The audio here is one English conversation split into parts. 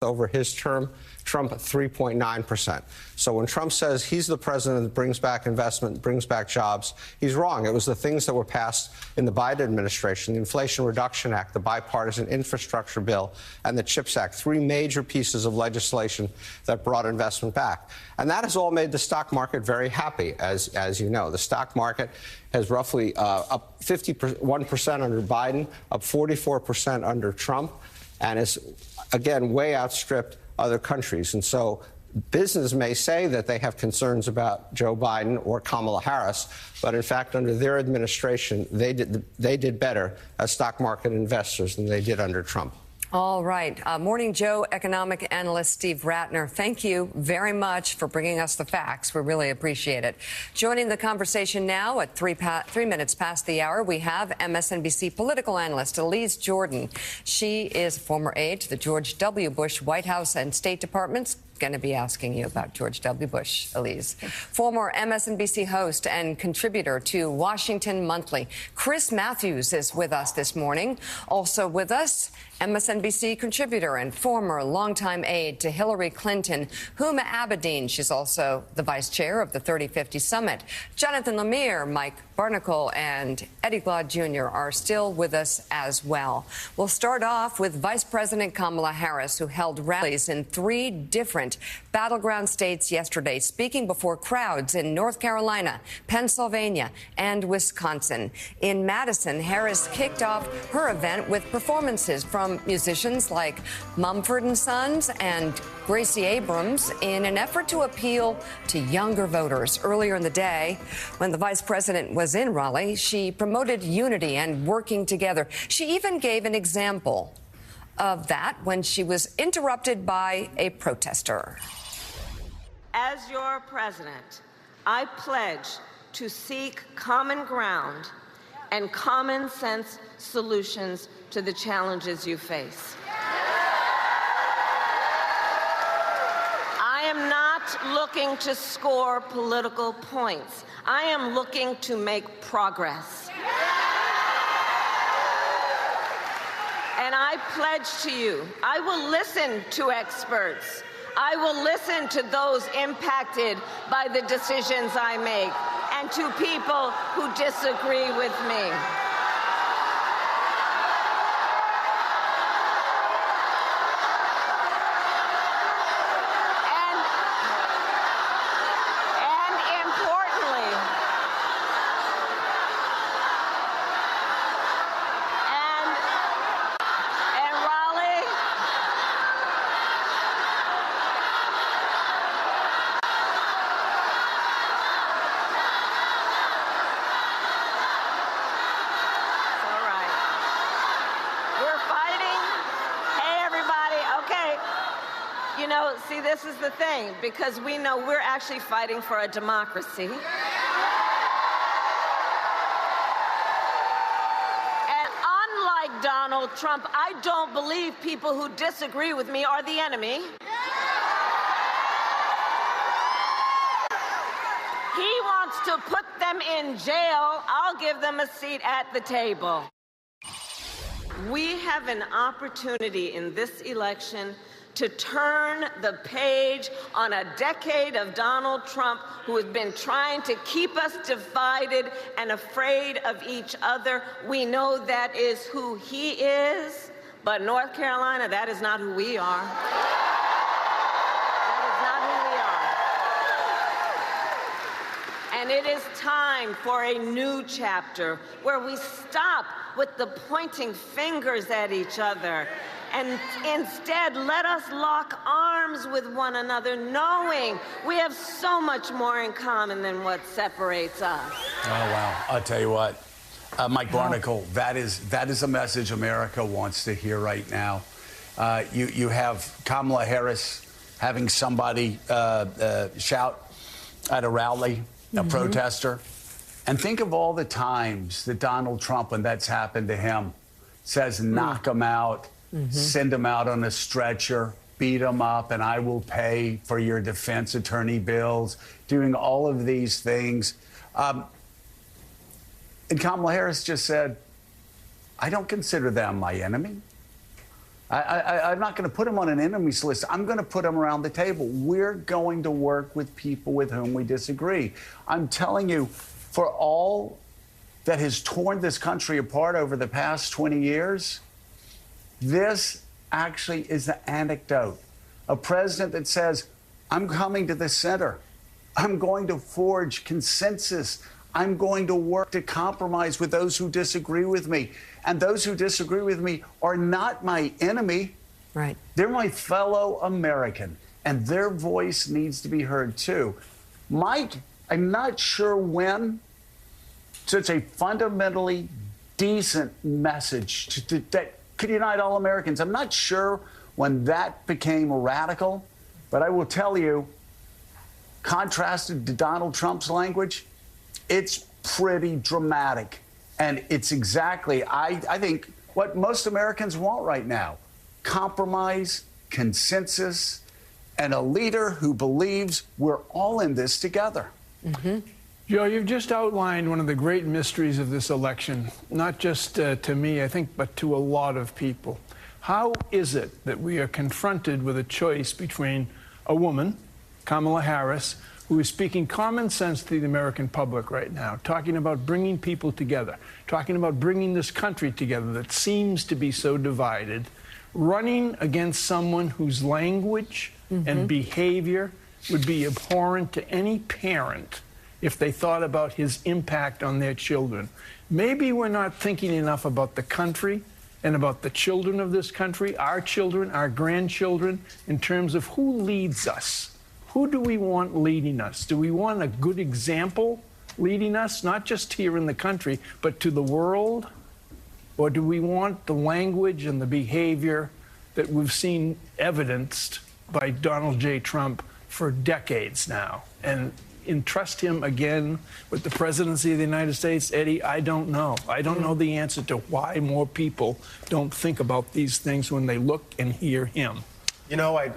over his term, Trump 3.9%. So when Trump says he's the president that brings back investment, brings back jobs, he's wrong. It was the things that were passed in the Biden administration, the Inflation Reduction Act, the bipartisan infrastructure bill, and the CHIPS Act, three major pieces of legislation that brought investment back. And that has all made the stock market very happy, as you know. The stock market has roughly up 51% under Biden, up 44% under Trump, and is, again, way outstripped other countries. And so business may say that they have concerns about Joe Biden or Kamala Harris, but in fact, under their administration, they did better as stock market investors than they did under Trump. All right. Morning Joe economic analyst Steve Rattner. Thank you very much for bringing us the facts. We really appreciate it. Joining the conversation now at 3 minutes past the hour, we have MSNBC political analyst Elise Jordan. She is a former aide to the George W. Bush White House and State Departments. Going to be asking you about George W. Bush, Elise. Former MSNBC host and contributor to Washington Monthly, Chris Matthews is with us this morning. Also with us, MSNBC contributor and former longtime aide to Hillary Clinton, Huma Abedin. She's also the vice chair of the 3050 Summit. Jonathan Lemire, Mike Barnicle, and Eddie Glaude Jr. are still with us as well. We'll start off with Vice President Kamala Harris, who held rallies in 3 different battleground states yesterday, speaking before crowds in North Carolina, Pennsylvania, and Wisconsin. In Madison, Harris kicked off her event with performances from musicians like Mumford & Sons and Gracie Abrams in an effort to appeal to younger voters. Earlier in the day, when the vice president was in Raleigh, she promoted unity and working together. She even gave an example of that when she was interrupted by a protester. As your president, I pledge to seek common ground and common sense solutions to the challenges you face. I am not looking to score political points. I am looking to make progress. And I pledge to you, I will listen to experts. I will listen to those impacted by the decisions I make and to people who disagree with me. See, this is the thing, because we know we're actually fighting for a democracy. And unlike Donald Trump, I don't believe people who disagree with me are the enemy. He wants to put them in jail. I'll give them a seat at the table. We have an opportunity in this election to turn the page on a decade of Donald Trump, who has been trying to keep us divided and afraid of each other. We know that is who he is, but North Carolina, that is not who we are. That is not who we are. And it is time for a new chapter where we stop with the pointing fingers at each other and instead let us lock arms with one another, knowing we have so much more in common than what separates us. Oh, wow. I'll tell you what, Mike Barnicle, that is a message America wants to hear right now. You have Kamala Harris having somebody shout at a rally, a protester. And think of all the times that Donald Trump, when that's happened to him, says, knock him out. Send him out on a stretcher, beat him up, and I will pay for your defense attorney bills, doing all of these things. And Kamala Harris just said, I don't consider them my enemy. I'm not going to put him on an enemies list. I'm going to put him around the table. We're going to work with people with whom we disagree. I'm telling you, for all that has torn this country apart over the past 20 years, this actually is the anecdote. A president that says, I'm coming to the center. I'm going to forge consensus. I'm going to work to compromise with those who disagree with me. And those who disagree with me are not my enemy. Right. They're my fellow American, and their voice needs to be heard too. Mike, I'm not sure when such a fundamentally decent message that could unite all Americans. I'm not sure when that became radical, but I will tell you, contrasted to Donald Trump's language, it's pretty dramatic. And it's exactly, I think, what most Americans want right now. Compromise, consensus, and a leader who believes we're all in this together. Mm-hmm. Joe, you've just outlined one of the great mysteries of this election, not just to me, I think, but to a lot of people. How is it that we are confronted with a choice between a woman, Kamala Harris, who is speaking common sense to the American public right now, talking about bringing people together, talking about bringing this country together that seems to be so divided, running against someone whose language and behavior would be abhorrent to any parent if they thought about his impact on their children. Maybe we're not thinking enough about the country and about the children of this country, our children, our grandchildren, in terms of who leads us. Who do we want leading us? Do we want a good example leading us, not just here in the country, but to the world? Or do we want the language and the behavior that we've seen evidenced by Donald J. Trump for decades now? And entrust him again with the presidency of the United States? Eddie, I don't know. I don't know the answer to why more people don't think about these things when they look and hear him. You know, I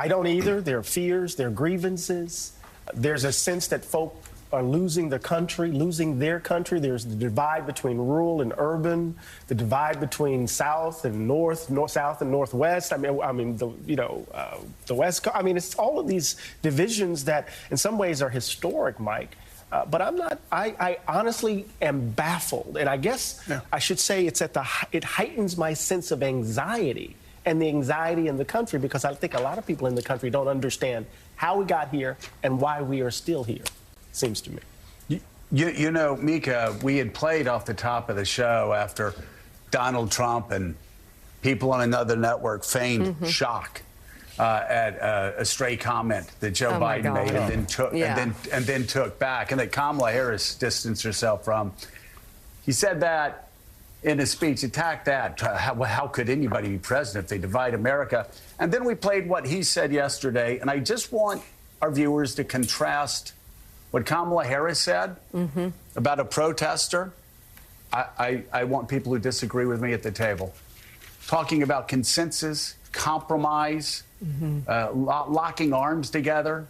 don't either. There are fears, there are grievances. There's a sense that folk are losing the country, losing their country. There's the divide between rural and urban, the divide between South and North, South and Northwest. I mean, the West. I mean, it's all of these divisions that, in some ways, are historic, Mike. But I'm not. I honestly am baffled, and I guess I should say it heightens my sense of anxiety. And the anxiety in the country, because I think a lot of people in the country don't understand how we got here and why we are still here, seems to me. You know, Mika, we had played off the top of the show after Donald Trump and people on another network feigned shock at a stray comment that Joe Biden made and then took back, and that Kamala Harris distanced herself from. He said that in his speech, attacked that. How could anybody be president if they divide America? And then we played what he said yesterday. And I just want our viewers to contrast what Kamala Harris said about a protester. I want people who disagree with me at the table. Talking about consensus, compromise, locking arms together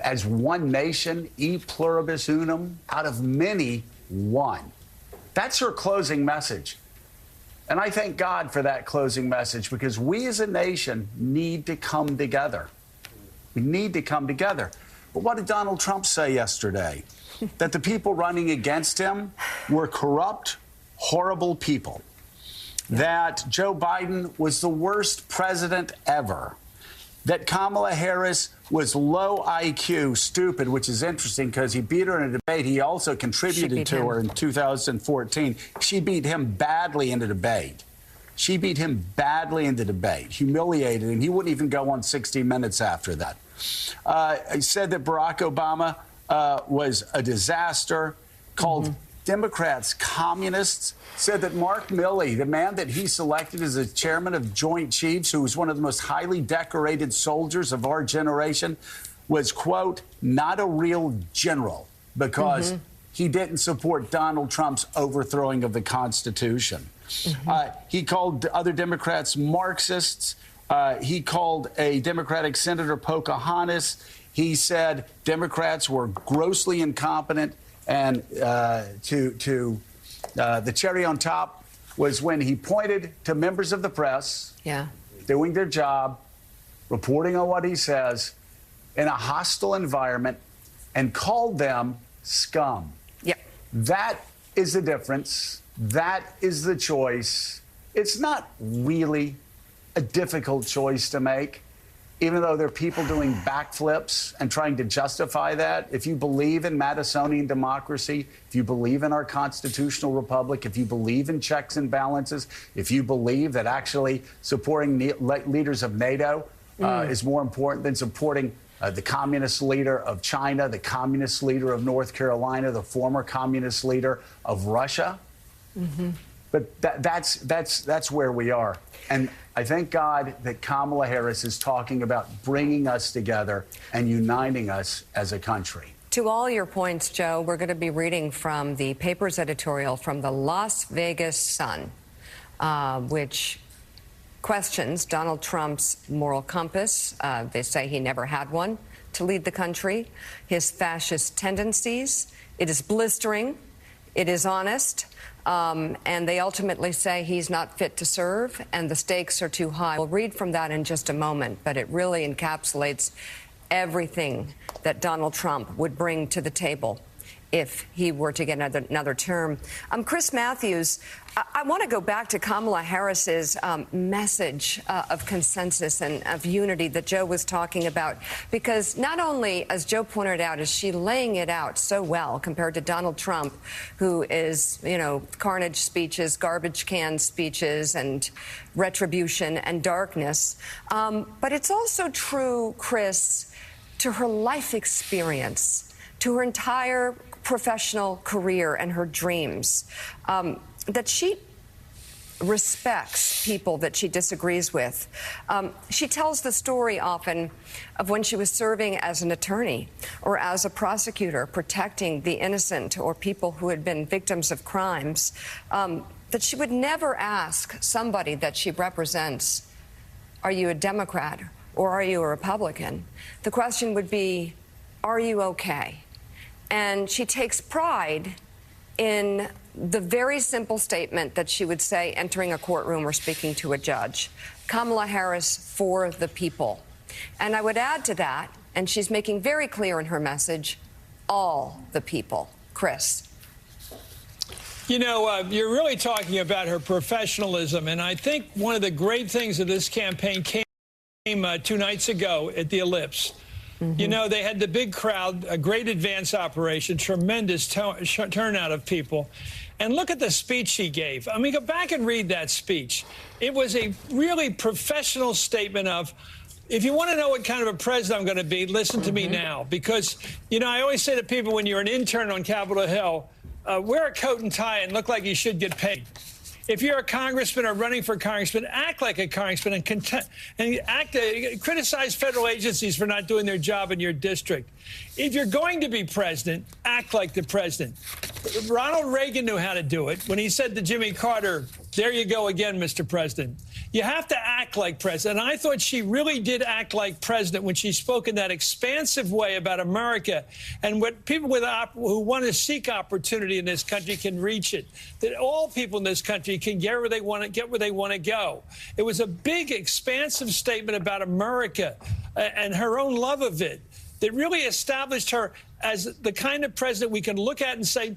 as one nation, e pluribus unum, out of many, one. That's her closing message. And I thank God for that closing message, because we as a nation need to come together. We need to come together. But what did Donald Trump say yesterday? That the people running against him were corrupt, horrible people. That Joe Biden was the worst president ever. That Kamala Harris was low IQ, stupid, which is interesting because he beat her in a debate. He also contributed to her in 2014. She beat him badly in the debate. She beat him badly in the debate, humiliated him. He wouldn't even go on 60 Minutes after that. He said that Barack Obama was a disaster, called Democrats communists, said that Mark Milley, the man that he selected as a chairman of Joint Chiefs, who was one of the most highly decorated soldiers of our generation, was, quote, not a real general because he didn't support Donald Trump's overthrowing of the Constitution. He called other Democrats Marxists. He called a Democratic Senator Pocahontas. He said Democrats were grossly incompetent. And the cherry on top, was when he pointed to members of the press Yeah. doing their job, reporting on what he says in a hostile environment, and called them scum. Yeah. That is the difference. That is the choice. It's not really a difficult choice to make, even though there are people doing backflips and trying to justify that. If you believe in Madisonian democracy, if you believe in our constitutional republic, if you believe in checks and balances, if you believe that actually supporting leaders of NATO is more important than supporting the communist leader of China, the communist leader of North Carolina, the former communist leader of Russia. But that's where we are. And I thank God that Kamala Harris is talking about bringing us together and uniting us as a country. To all your points, Joe, we're going to be reading from the paper's editorial from the Las Vegas Sun, which questions Donald Trump's moral compass. They say he never had one to lead the country. His fascist tendencies. It is blistering. It is honest. And they ultimately say he's not fit to serve and the stakes are too high. We'll read from that in just a moment, but it really encapsulates everything that Donald Trump would bring to the table if he were to get another term. Chris Matthews, I want to go back to Kamala Harris's message of consensus and of unity that Joe was talking about, because not only, as Joe pointed out, is she laying it out so well compared to Donald Trump, who is, carnage speeches, garbage can speeches, and retribution and darkness. But it's also true, Chris, to her life experience, to her entire professional career and her dreams, that she respects people that she disagrees with. She tells the story often of when she was serving as an attorney or as a prosecutor protecting the innocent or people who had been victims of crimes, that she would never ask somebody that she represents, are you a Democrat or are you a Republican? The question would be, are you okay? And she takes pride in the very simple statement that she would say entering a courtroom or speaking to a judge. Kamala Harris for the people. And I would add to that, and she's making very clear in her message, all the people. Chris. You're really talking about her professionalism. And I think one of the great things of this campaign came 2 nights ago at the Ellipse. They had the big crowd, a great advance operation, tremendous turnout of people. And look at the speech she gave. I mean, go back and read that speech. It was a really professional statement of, if you want to know what kind of a president I'm going to be, listen to me now. Because, I always say to people, when you're an intern on Capitol Hill, wear a coat and tie and look like you should get paid. If you're a congressman or running for congressman, act like a congressman and criticize federal agencies for not doing their job in your district. If you're going to be president, act like the president. Ronald Reagan knew how to do it when he said to Jimmy Carter, there you go again, Mr. President. You have to act like president. And I thought she really did act like president when she spoke in that expansive way about America and what people who want to seek opportunity in this country can reach it, that all people in this country can get where they want to go. It was a big, expansive statement about America and her own love of it that really established her as the kind of president we can look at and say,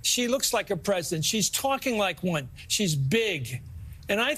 she looks like a president. She's talking like one. She's big. And I